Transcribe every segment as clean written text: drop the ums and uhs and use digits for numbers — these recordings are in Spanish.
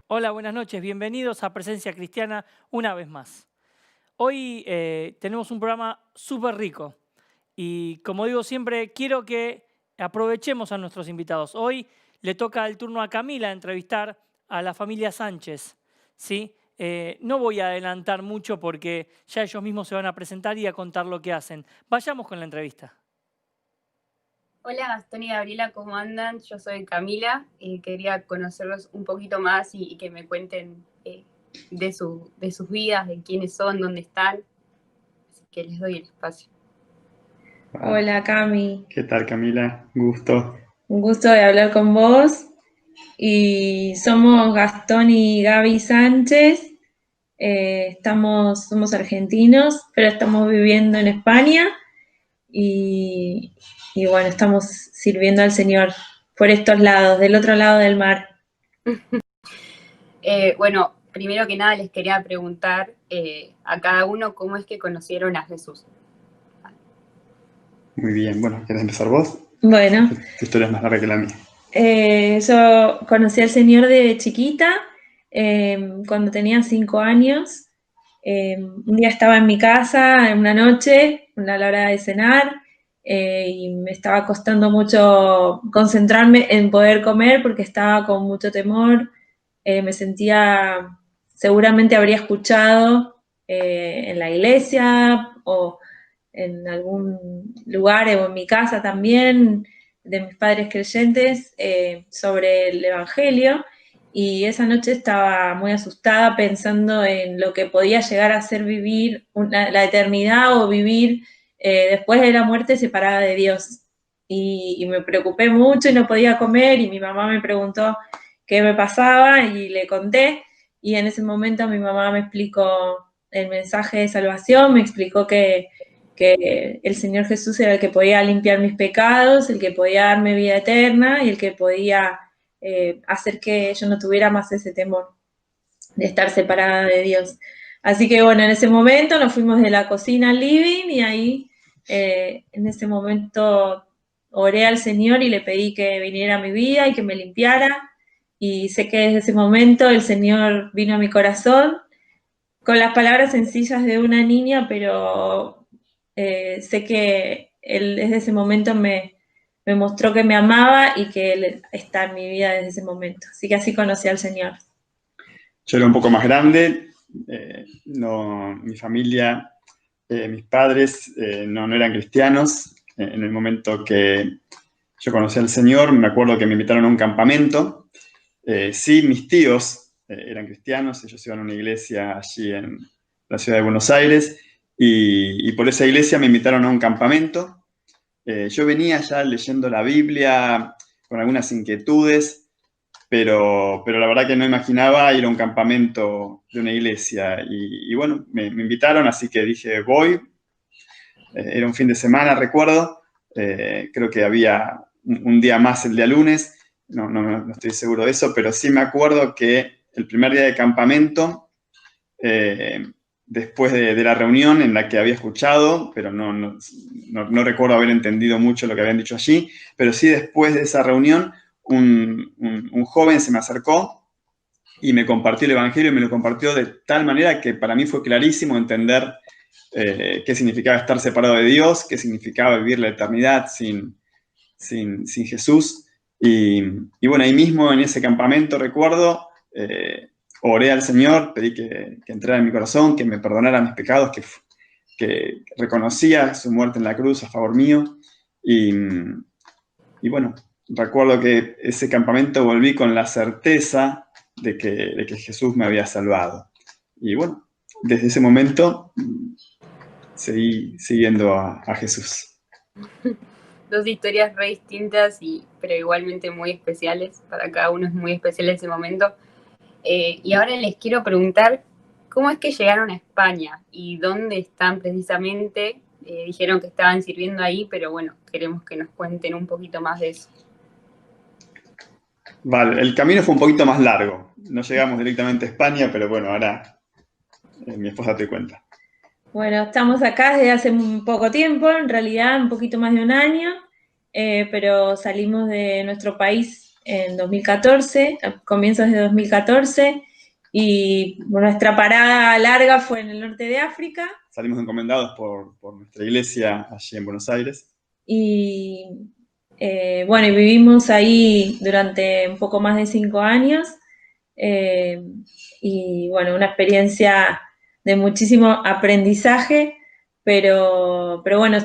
Hola, buenas noches. Bienvenidos a Presencia Cristiana una vez más. Hoy tenemos un programa súper rico y, como digo siempre, quiero que aprovechemos a nuestros invitados. Hoy le toca el turno a Camila entrevistar a la familia Sánchez, ¿sí? No voy a adelantar mucho porque ya ellos mismos se van a presentar y a contar lo que hacen. Vayamos con la entrevista. Hola Gastón y Gabriela, ¿cómo andan? Yo soy Camila y quería conocerlos un poquito más y que me cuenten de sus vidas, de quiénes son, dónde están. Así que les doy el espacio. Hola Cami, ¿Qué tal, Camila? Gusto. un gusto de hablar con vos. Y somos Gastón y Gaby Sánchez. Somos argentinos, pero estamos viviendo en España y bueno, estamos sirviendo al Señor por estos lados, del otro lado del mar. Bueno, primero que nada les quería preguntar a cada uno cómo es que conocieron a Jesús. Muy bien, bueno, ¿quieres empezar vos? Bueno, Tu historia es más larga que la mía. yo conocí al Señor de chiquita, cuando tenía 5 años. Un día estaba en mi casa, en una noche, a la hora de cenar, y me estaba costando mucho concentrarme en poder comer porque estaba con mucho temor. Me sentía, seguramente habría escuchado en la iglesia o en algún lugar o en mi casa también, de mis padres creyentes, sobre el Evangelio. Y esa noche estaba muy asustada pensando en lo que podía llegar a ser vivir la eternidad o vivir después de la muerte separada de Dios. Y me preocupé mucho y no podía comer y mi mamá me preguntó qué me pasaba y le conté. Y en ese momento mi mamá me explicó el mensaje de salvación, me explicó que el Señor Jesús era el que podía limpiar mis pecados, el que podía darme vida eterna y el que podía hacer que yo no tuviera más ese temor de estar separada de Dios. Así que bueno, en ese momento nos fuimos de la cocina al living y ahí en ese momento oré al Señor y le pedí que viniera a mi vida y que me limpiara. Y sé que desde ese momento el Señor vino a mi corazón con las palabras sencillas de una niña, pero sé que Él desde ese momento me mostró que me amaba y que Él está en mi vida desde ese momento. Así que así conocí al Señor. Yo era un poco más grande, mi familia, mis padres no eran cristianos. En el momento que yo conocí al Señor, me acuerdo que me invitaron a un campamento. Sí, mis tíos eran cristianos, ellos iban a una iglesia allí en la ciudad de Buenos Aires, y por esa iglesia me invitaron a un campamento. Yo venía ya leyendo la Biblia con algunas inquietudes, pero la verdad que no imaginaba ir a un campamento de una iglesia. Y bueno, me invitaron, así que dije, voy. Era un fin de semana, recuerdo. Creo que había un día más, el día lunes. No estoy seguro de eso, pero sí me acuerdo que el primer día de campamento, después de la reunión en la que había escuchado, pero no recuerdo haber entendido mucho lo que habían dicho allí, pero sí después de esa reunión, un joven se me acercó y me compartió el Evangelio, y me lo compartió de tal manera que para mí fue clarísimo entender qué significaba estar separado de Dios, qué significaba vivir la eternidad sin Jesús. Y bueno, ahí mismo en ese campamento, recuerdo, oré al Señor, pedí que entrara en mi corazón, que me perdonara mis pecados, que reconocía su muerte en la cruz a favor mío. Y bueno, recuerdo que ese campamento volví con la certeza de que Jesús me había salvado. Y bueno, desde ese momento seguí siguiendo a Jesús. Dos historias re distintas, pero igualmente muy especiales. Para cada uno es muy especial ese momento. Y ahora les quiero preguntar, ¿cómo es que llegaron a España? ¿Y dónde están precisamente? Dijeron que estaban sirviendo ahí, pero bueno, queremos que nos cuenten un poquito más de eso. Vale, el camino fue un poquito más largo. No llegamos directamente a España, pero bueno, ahora mi esposa te cuenta. Bueno, estamos acá desde hace un poco tiempo, en realidad un poquito más de un año, pero salimos de nuestro país en 2014, a comienzos de 2014, y nuestra parada larga fue en el norte de África. Salimos encomendados por nuestra iglesia allí en Buenos Aires. Y bueno, y vivimos ahí durante un poco más de 5 años, y bueno, una experiencia de muchísimo aprendizaje, pero bueno,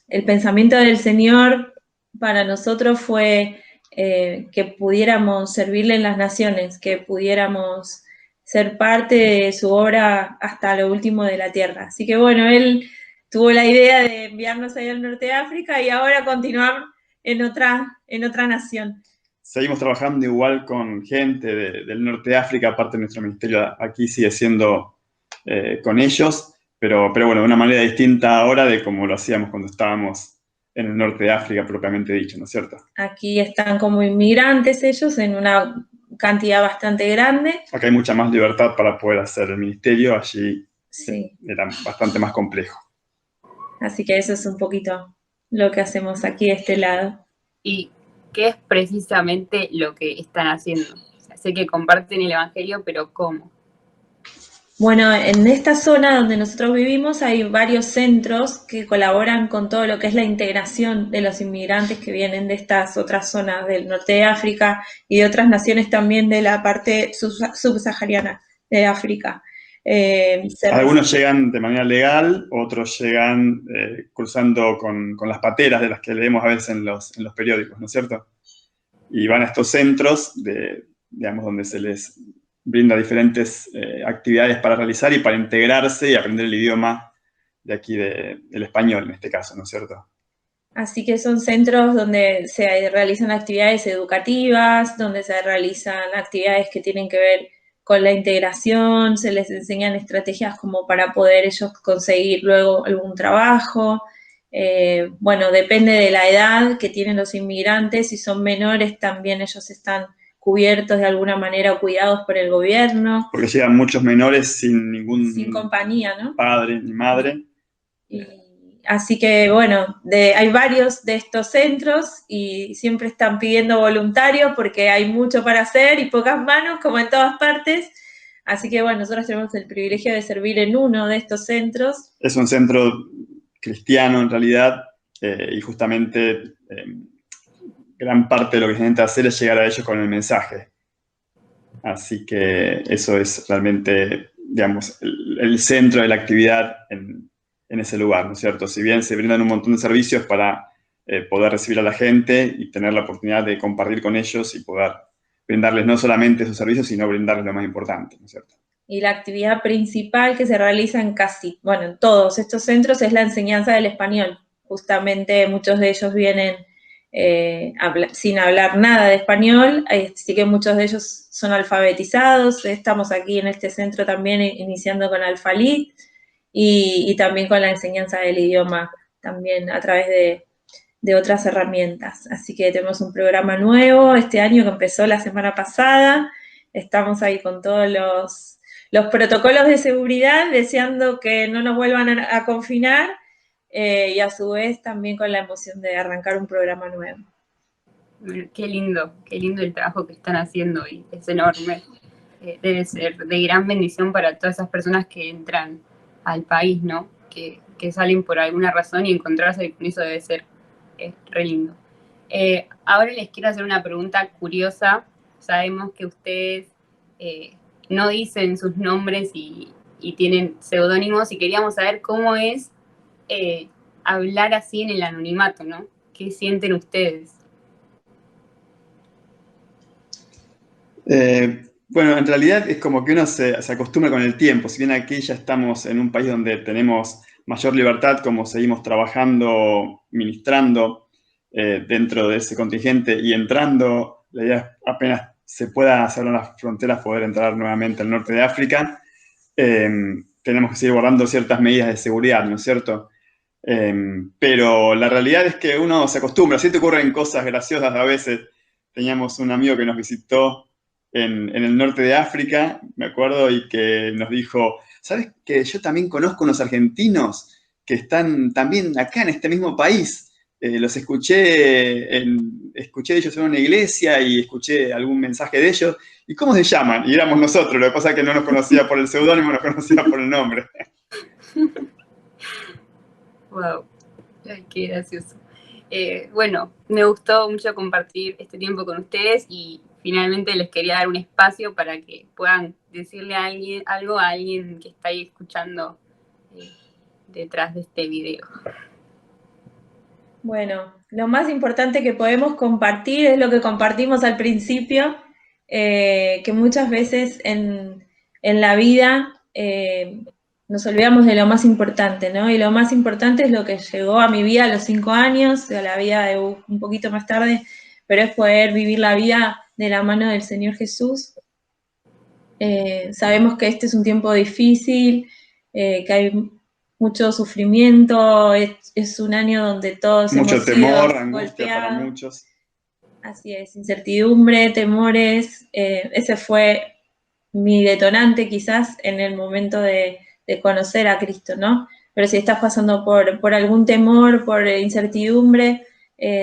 el pensamiento del Señor para nosotros fue que pudiéramos servirle en las naciones, que pudiéramos ser parte de su obra hasta lo último de la tierra. Así que bueno, Él tuvo la idea de enviarnos ahí al norte de África y ahora continuar en otra nación. Seguimos trabajando igual con gente del norte de África, aparte de nuestro ministerio aquí sigue siendo con ellos, pero bueno, de una manera distinta ahora de como lo hacíamos cuando estábamos en el norte de África propiamente dicho, ¿no es cierto? Aquí están como inmigrantes ellos en una cantidad bastante grande. Acá hay mucha más libertad para poder hacer el ministerio, allí sí. Era bastante más complejo. Así que eso es un poquito lo que hacemos aquí de este lado. ¿Y qué es precisamente lo que están haciendo? O sea, sé que comparten el Evangelio, pero ¿cómo? Bueno, en esta zona donde nosotros vivimos hay varios centros que colaboran con todo lo que es la integración de los inmigrantes que vienen de estas otras zonas del norte de África y de otras naciones también de la parte subsahariana de África. Algunos llegan de manera legal, otros llegan cruzando con las pateras de las que leemos a veces en los periódicos, ¿no es cierto? Y van a estos centros, digamos, donde se les brinda diferentes actividades para realizar y para integrarse y aprender el idioma de aquí, del español en este caso, ¿no es cierto? Así que son centros donde se realizan actividades educativas, donde se realizan actividades que tienen que ver con la integración, se les enseñan estrategias como para poder ellos conseguir luego algún trabajo. Bueno, depende de la edad que tienen los inmigrantes, si son menores también ellos están cubiertos de alguna manera o cuidados por el gobierno. Porque llegan muchos menores sin compañía, ¿no? Padre ni madre. Así que, bueno, hay varios de estos centros y siempre están pidiendo voluntarios porque hay mucho para hacer y pocas manos, como en todas partes. Así que, bueno, nosotros tenemos el privilegio de servir en uno de estos centros. Es un centro cristiano, en realidad, y justamente gran parte de lo que se intenta hacer es llegar a ellos con el mensaje. Así que eso es realmente, digamos, el centro de la actividad en ese lugar, ¿no es cierto? Si bien se brindan un montón de servicios para poder recibir a la gente y tener la oportunidad de compartir con ellos y poder brindarles no solamente esos servicios, sino brindarles lo más importante, ¿no es cierto? Y la actividad principal que se realiza en en todos estos centros es la enseñanza del español. Justamente muchos de ellos vienen sin hablar nada de español, así que muchos de ellos son alfabetizados. Estamos aquí en este centro también iniciando con Alfalit y también con la enseñanza del idioma, también a través de otras herramientas. Así que tenemos un programa nuevo este año que empezó la semana pasada. Estamos ahí con todos los protocolos de seguridad, deseando que no nos vuelvan a confinar y a su vez también con la emoción de arrancar un programa nuevo. Qué lindo el trabajo que están haciendo y es enorme. Debe ser de gran bendición para todas esas personas que entran al país, ¿no? Que salen por alguna razón y encontrarse con eso debe ser re lindo. Ahora les quiero hacer una pregunta curiosa. Sabemos que ustedes no dicen sus nombres y tienen seudónimos y queríamos saber cómo es hablar así en el anonimato, ¿no? ¿Qué sienten ustedes? Bueno, en realidad es como que uno se acostumbra con el tiempo. Si bien aquí ya estamos en un país donde tenemos mayor libertad, como seguimos trabajando, ministrando dentro de ese contingente y entrando, la idea es apenas se pueda cerrar las fronteras, poder entrar nuevamente al norte de África, tenemos que seguir guardando ciertas medidas de seguridad, ¿no es cierto? Pero la realidad es que uno se acostumbra, sí te ocurren cosas graciosas a veces. Teníamos un amigo que nos visitó en el norte de África, me acuerdo, y que nos dijo, ¿sabes que yo también conozco unos argentinos que están también acá en este mismo país? Los escuché de ellos en una iglesia y escuché algún mensaje de ellos. ¿Y cómo se llaman? Y éramos nosotros, lo que pasa es que no nos conocía por el seudónimo, nos conocía por el nombre. Wow, ay, qué gracioso. Bueno, me gustó mucho compartir este tiempo con ustedes y finalmente les quería dar un espacio para que puedan decirle algo a alguien que está ahí escuchando detrás de este video. Bueno, lo más importante que podemos compartir es lo que compartimos al principio, que muchas veces en la vida nos olvidamos de lo más importante, ¿no? Y lo más importante es lo que llegó a mi vida a los 5 años, a la vida de un poquito más tarde, pero es poder vivir la vida de la mano del Señor Jesús. Sabemos que este es un tiempo difícil, que hay mucho sufrimiento, es un año donde todos mucho hemos temor, sido angustia golpeados. para muchos. Así es, incertidumbre, temores, ese fue mi detonante quizás en el momento de conocer a Cristo, ¿no? pero si estás pasando por algún temor, por incertidumbre,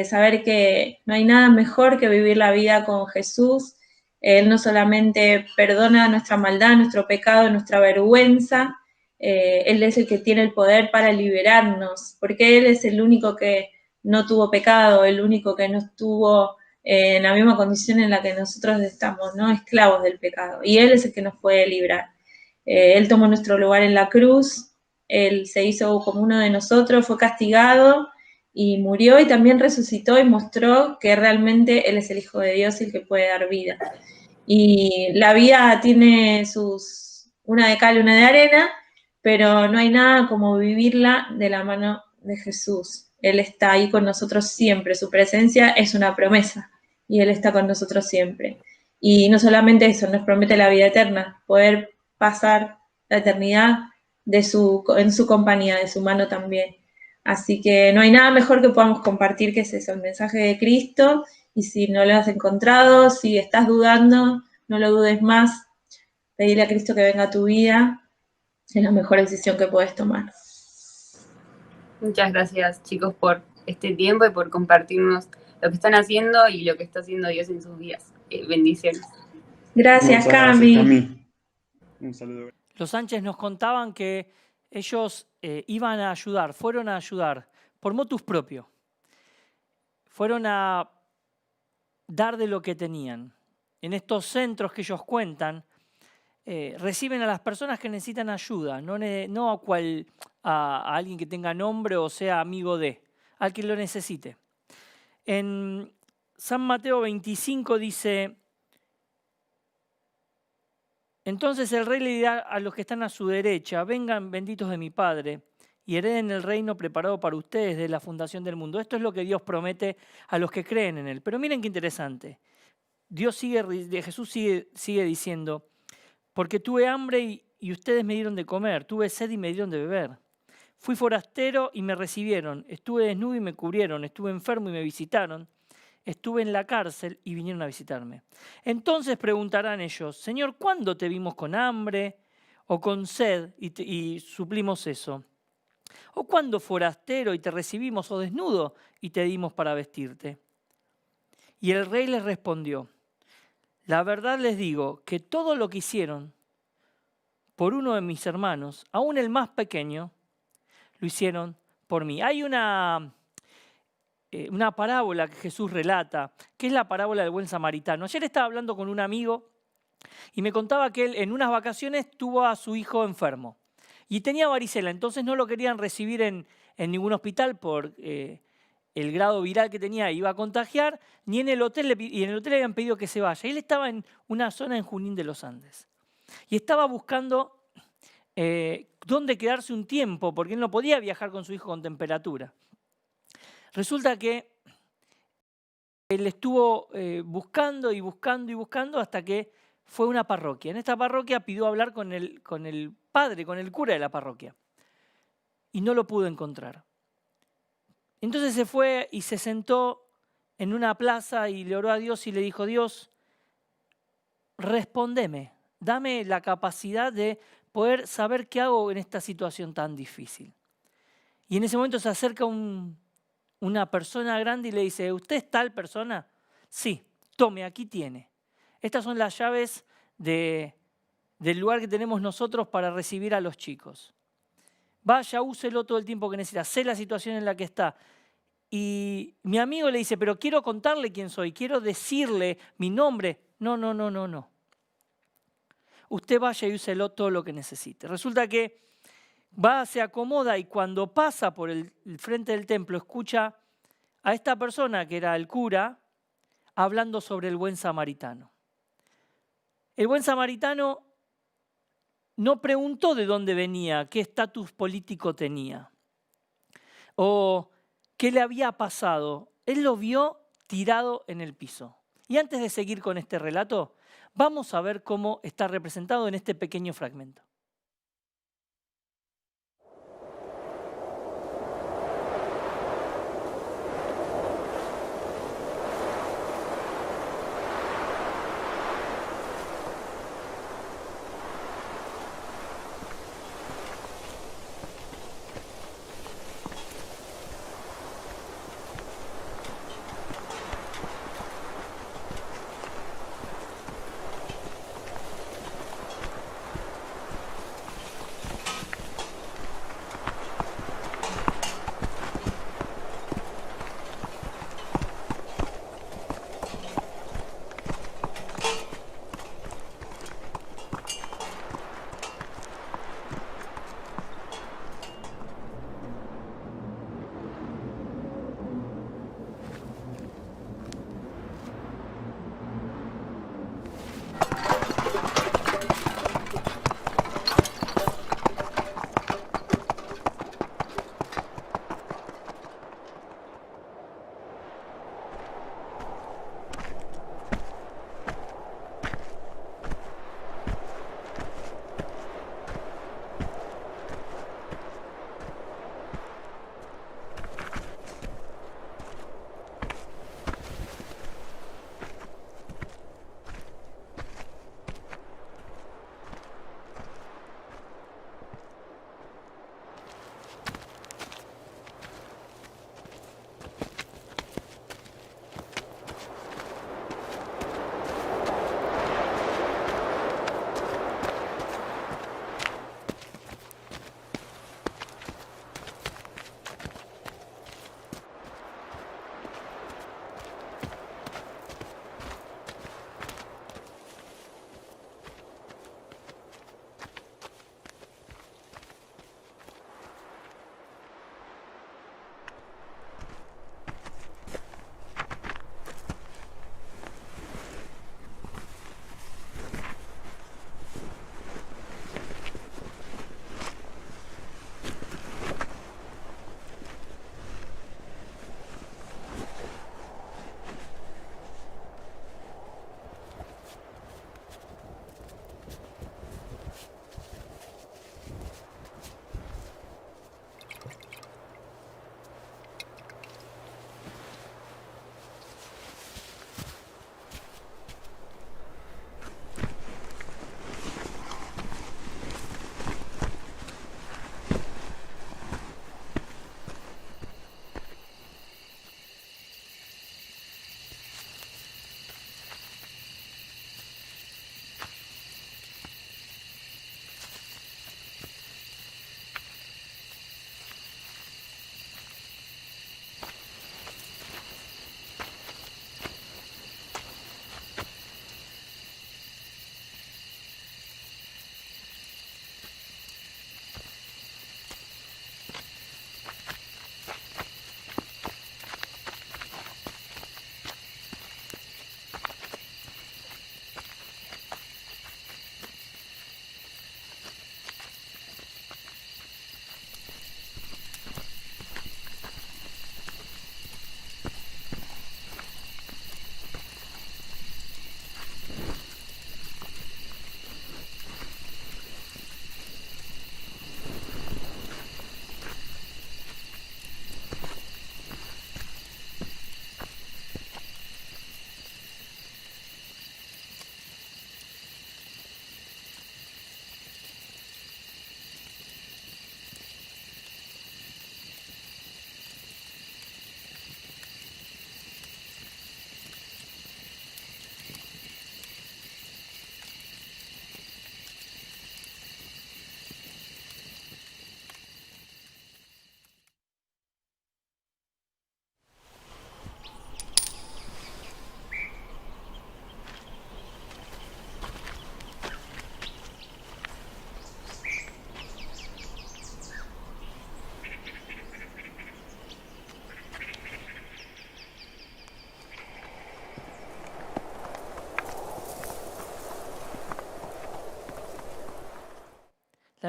saber que no hay nada mejor que vivir la vida con Jesús. Él no solamente perdona nuestra maldad, nuestro pecado, nuestra vergüenza, Él es el que tiene el poder para liberarnos, porque Él es el único que no tuvo pecado, el único que no estuvo en la misma condición en la que nosotros estamos, ¿no? Esclavos del pecado. Y Él es el que nos puede librar. Él tomó nuestro lugar en la cruz, Él se hizo como uno de nosotros, fue castigado y murió, y también resucitó y mostró que realmente Él es el Hijo de Dios y el que puede dar vida. Y la vida tiene una de cal y una de arena, pero no hay nada como vivirla de la mano de Jesús. Él está ahí con nosotros siempre, su presencia es una promesa y Él está con nosotros siempre. Y no solamente eso, nos promete la vida eterna, poder pasar la eternidad en su compañía, de su mano también. Así que no hay nada mejor que podamos compartir que es eso, el mensaje de Cristo. Y si no lo has encontrado, si estás dudando, no lo dudes más. Pedirle a Cristo que venga a tu vida. Es la mejor decisión que puedes tomar. Muchas gracias, chicos, por este tiempo y por compartirnos lo que están haciendo y lo que está haciendo Dios en sus vidas. Bendiciones. Gracias, Cami. Un saludo. Los Sánchez nos contaban que ellos iban a ayudar, fueron a ayudar por motus propio. Fueron a dar de lo que tenían. En estos centros que ellos cuentan, reciben a las personas que necesitan ayuda, no a alguien que tenga nombre o sea amigo de, al que lo necesite. En San Mateo 25 dice: entonces el rey le dirá a los que están a su derecha: vengan benditos de mi Padre y hereden el reino preparado para ustedes desde la fundación del mundo. Esto es lo que Dios promete a los que creen en Él. Pero miren qué interesante. Jesús sigue diciendo: porque tuve hambre y ustedes me dieron de comer, tuve sed y me dieron de beber. Fui forastero y me recibieron, estuve desnudo y me cubrieron, estuve enfermo y me visitaron, estuve en la cárcel y vinieron a visitarme. Entonces preguntarán ellos: Señor, ¿cuándo te vimos con hambre o con sed y suplimos eso? ¿O cuándo forastero y te recibimos, o desnudo y te dimos para vestirte? Y el rey les respondió: la verdad les digo que todo lo que hicieron por uno de mis hermanos, aún el más pequeño, lo hicieron por mí. Hay una parábola que Jesús relata, que es la parábola del buen samaritano. Ayer estaba hablando con un amigo y me contaba que él en unas vacaciones tuvo a su hijo enfermo y tenía varicela, entonces no lo querían recibir en ningún hospital por el grado viral que tenía, iba a contagiar, ni en el hotel, y en el hotel le habían pedido que se vaya. Él estaba en una zona en Junín de los Andes y estaba buscando dónde quedarse un tiempo, porque él no podía viajar con su hijo con temperatura. Resulta que él estuvo buscando y buscando y buscando hasta que fue a una parroquia. En esta parroquia pidió hablar con el padre, con el cura de la parroquia, y no lo pudo encontrar. Entonces se fue y se sentó en una plaza y le oró a Dios y le dijo: Dios, respóndeme, dame la capacidad de poder saber qué hago en esta situación tan difícil. Y en ese momento se acerca una persona grande y le dice: ¿usted es tal persona? Sí, tome, aquí tiene. Estas son las llaves del lugar que tenemos nosotros para recibir a los chicos. Vaya, úselo todo el tiempo que necesita, sé la situación en la que está. Y mi amigo le dice: pero quiero contarle quién soy, quiero decirle mi nombre. No. Usted vaya y úselo todo lo que necesite. Resulta que va, se acomoda y cuando pasa por el frente del templo escucha a esta persona que era el cura hablando sobre el buen samaritano. El buen samaritano no preguntó de dónde venía, qué estatus político tenía o qué le había pasado. Él lo vio tirado en el piso. Y antes de seguir con este relato, vamos a ver cómo está representado en este pequeño fragmento.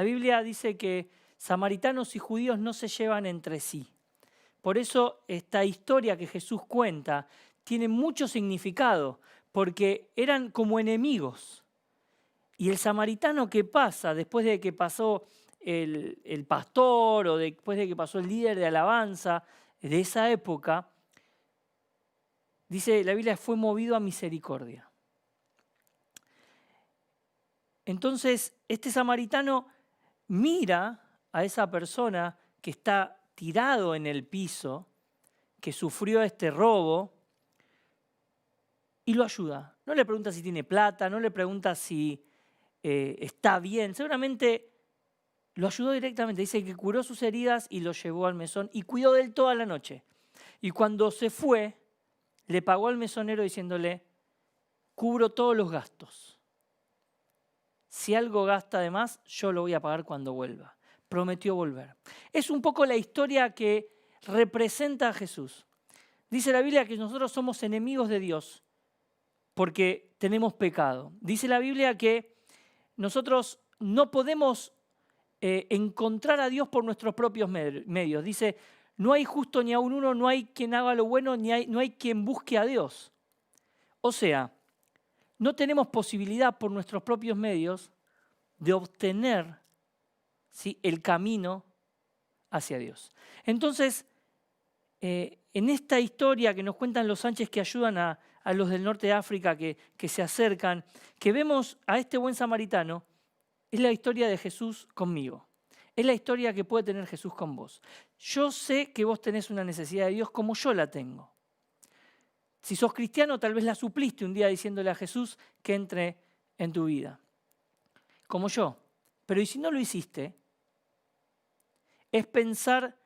La Biblia dice que samaritanos y judíos no se llevan entre sí. Por eso esta historia que Jesús cuenta tiene mucho significado, porque eran como enemigos. Y el samaritano que pasa, después de que pasó el pastor o después de que pasó el líder de alabanza de esa época, dice la Biblia, fue movido a misericordia. Entonces, este samaritano mira a esa persona que está tirado en el piso, que sufrió este robo, y lo ayuda. No le pregunta si tiene plata, no le pregunta si está bien. Seguramente lo ayudó directamente. Dice que curó sus heridas y lo llevó al mesón y cuidó de él toda la noche. Y cuando se fue, le pagó al mesonero diciéndole, cubro todos los gastos. Si algo gasta de más, yo lo voy a pagar cuando vuelva. Prometió volver. Es un poco la historia que representa a Jesús. Dice la Biblia que nosotros somos enemigos de Dios porque tenemos pecado. Dice la Biblia que nosotros no podemos encontrar a Dios por nuestros propios medios. Dice, no hay justo ni aun uno, no hay quien haga lo bueno, no hay quien busque a Dios. O sea, no tenemos posibilidad por nuestros propios medios de obtener, ¿sí?, el camino hacia Dios. Entonces, en esta historia que nos cuentan los Sánchez que ayudan a los del norte de África que se acercan, que vemos a este buen samaritano, es la historia de Jesús conmigo. Es la historia que puede tener Jesús con vos. Yo sé que vos tenés una necesidad de Dios como yo la tengo. Si sos cristiano, tal vez la supliste un día diciéndole a Jesús que entre en tu vida, como yo. Pero ¿y si no lo hiciste? Es pensar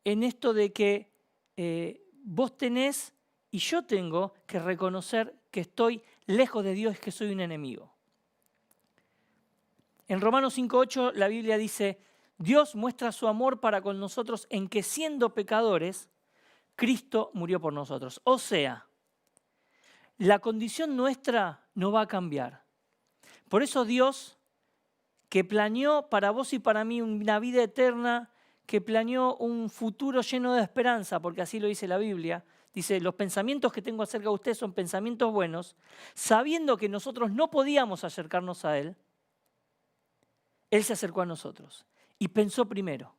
en esto de que vos tenés y yo tengo que reconocer que estoy lejos de Dios, que soy un enemigo. En Romanos 5:8 la Biblia dice, Dios muestra su amor para con nosotros en que siendo pecadores, Cristo murió por nosotros. O sea, la condición nuestra no va a cambiar. Por eso Dios, que planeó para vos y para mí una vida eterna, que planeó un futuro lleno de esperanza, porque así lo dice la Biblia, dice, los pensamientos que tengo acerca de ustedes son pensamientos buenos, sabiendo que nosotros no podíamos acercarnos a Él, Él se acercó a nosotros y pensó primero.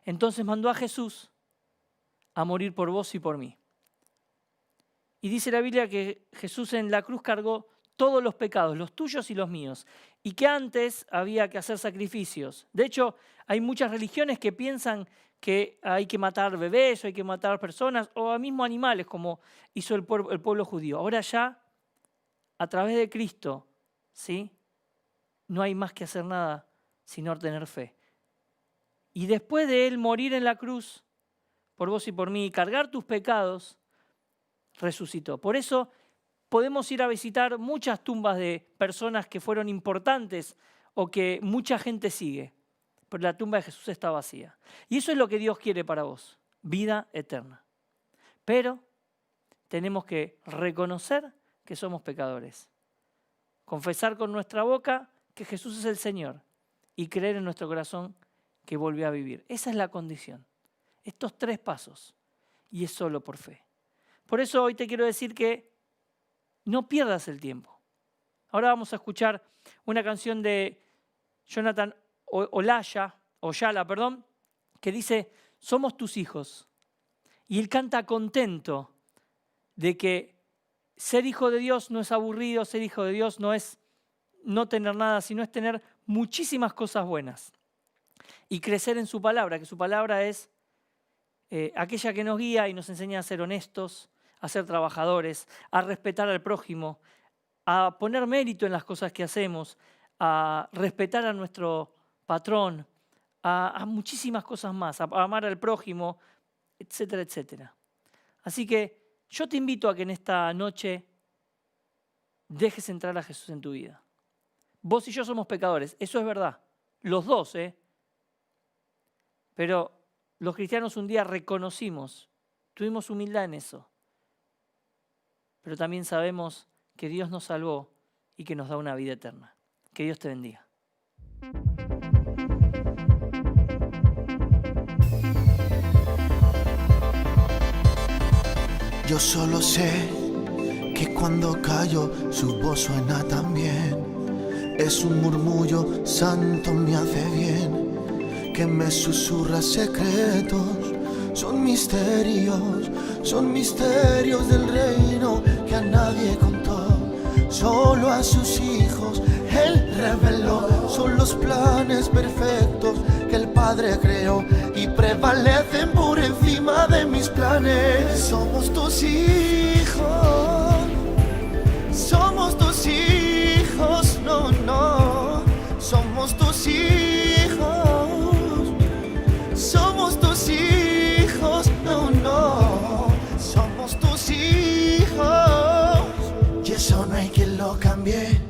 Entonces mandó a Jesús a morir por vos y por mí. Y dice la Biblia que Jesús en la cruz cargó todos los pecados, los tuyos y los míos, y que antes había que hacer sacrificios. De hecho, hay muchas religiones que piensan que hay que matar bebés, o hay que matar personas, o mismo animales, como hizo el pueblo judío. Ahora ya, a través de Cristo, ¿sí?, no hay más que hacer nada sino tener fe. Y después de Él morir en la cruz, por vos y por mí, y cargar tus pecados, resucitó. Por eso podemos ir a visitar muchas tumbas de personas que fueron importantes o que mucha gente sigue, pero la tumba de Jesús está vacía. Y eso es lo que Dios quiere para vos, vida eterna. Pero tenemos que reconocer que somos pecadores, confesar con nuestra boca que Jesús es el Señor y creer en nuestro corazón que volvió a vivir. Esa es la condición. Estos 3 pasos, y es solo por fe. Por eso hoy te quiero decir que no pierdas el tiempo. Ahora vamos a escuchar una canción de Jonathan Oyala, que dice, somos tus hijos. Y él canta contento de que ser hijo de Dios no es aburrido, ser hijo de Dios no es no tener nada, sino es tener muchísimas cosas buenas. Y crecer en su palabra, que su palabra es aquella que nos guía y nos enseña a ser honestos, a ser trabajadores, a respetar al prójimo, a poner mérito en las cosas que hacemos, a respetar a nuestro patrón, a muchísimas cosas más, a amar al prójimo, etcétera, etcétera. Así que yo te invito a que en esta noche dejes entrar a Jesús en tu vida. Vos y yo somos pecadores, eso es verdad, los dos, pero los cristianos un día reconocimos, tuvimos humildad en eso, pero también sabemos que Dios nos salvó y que nos da una vida eterna. Que Dios te bendiga. Yo solo sé que cuando callo su voz suena también. Es un murmullo santo, me hace bien, que me susurra secretos. Son misterios del reino que a nadie contó, solo a sus hijos Él reveló. Son los planes perfectos que el Padre creó y prevalecen por encima de mis planes. Somos tus hijos, somos tus hijos, no, no, somos tus hijos, somos tus hijos, no, no, somos tus hijos, y eso no hay quien lo cambie.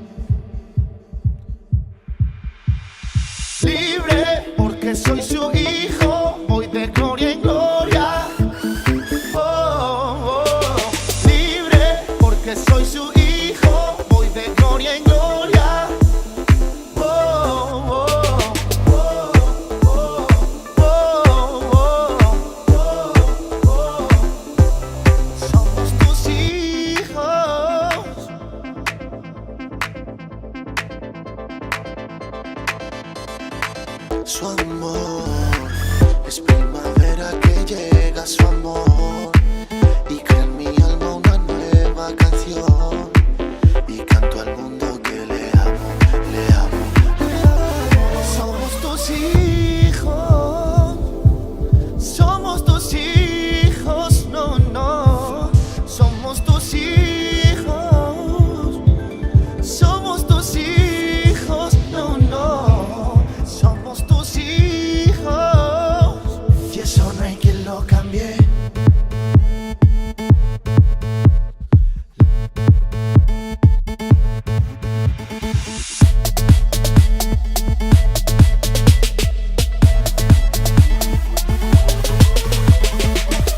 Libre porque soy su hijo, voy de gloria en gloria. Oh, oh. Libre porque soy su hijo, voy de gloria en gloria. Oh, oh, oh, oh, oh, oh, oh. Somos tus hijos. Su amor es primavera que llega, su amor, y crea en mi alma una nueva canción, y canto al mundo que le amo, le amo, le amo. Somos tus hijos, somos tus hijos, no, no, somos tus hijos, somos tus hijos, no, no, somos tus hijos, y eso no hay quien lo cambie.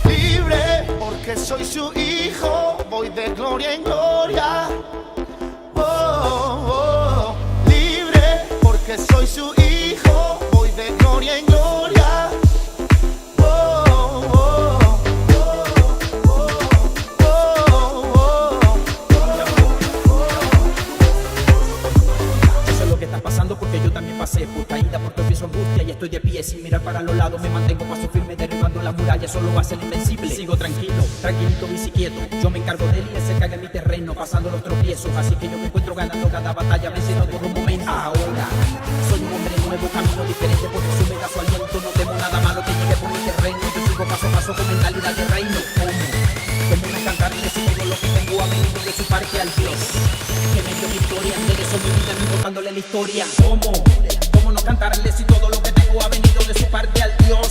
Libre porque soy su hijo, voy de gloria en gloria. Oh, oh. Libre porque soy su hijo, voy de gloria en gloria. Oh, oh, oh, oh, oh, Yo sé lo que está pasando porque yo también pasé por caída, por tropiezo, angustia, y estoy de pie sin mirar para los lados. Me mantengo paso firme derribando las murallas, solo va a ser invencible. Sigo tranquilo, tranquilito, y quieto. Yo me encargo de él y él se caga en mi terreno, pasando los tropiezos. Así que yo me encuentro ganando cada batalla, venciendo todo un momento. Ahora soy un hombre nuevo, camino diferente porque Jesús me da su aliento. No temo nada malo que llegue por mi terreno. Yo sigo paso a paso con mentalidad de reino. ¿Cómo no cantarles si todo lo que tengo ha venido de su parte al Dios que me dio victoria? Enderezó mi vida no contándole la historia. ¿Cómo no cantarle si todo lo que tengo ha venido de su parte al Dios